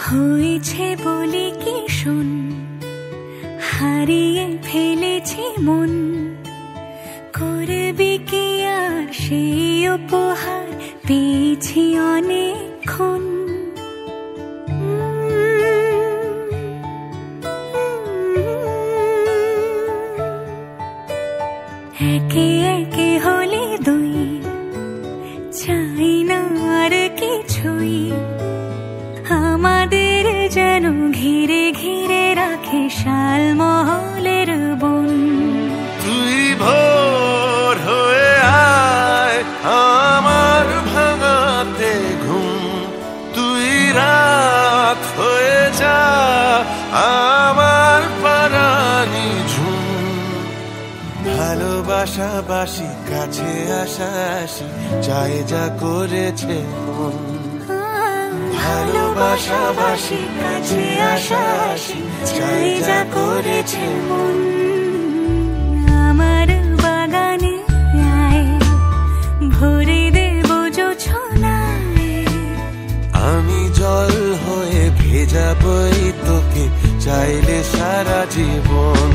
হয়েছে বলে কি শোন, হারিয়ে ফেলেছি মন, করবি কি আর সেই উপহার পেয়েছি অনেকক্ষণ। একে একে হলে দুই, চাই না আর কিছুই, আমাদের যেন ঘিরে ঘিরে রাখে শালমহলের বন। তুই ভোর হয়ে আয় আমার ভাঙাতে ঘুম, তুই রাত হয়ে যা আমার পারানি ঝুম। ভালোবাসাবাসি কাছে আসা আসি চাই যা করেছে মন, ভালোবাসাবাসি কাছে আসা আসি চাই যা করেছে মন। আমার বাগানে আয়, ভরে দেব জোছনায়, আমি জল হয়ে ভেজাবই তোকে চাইলে সারা জীবন।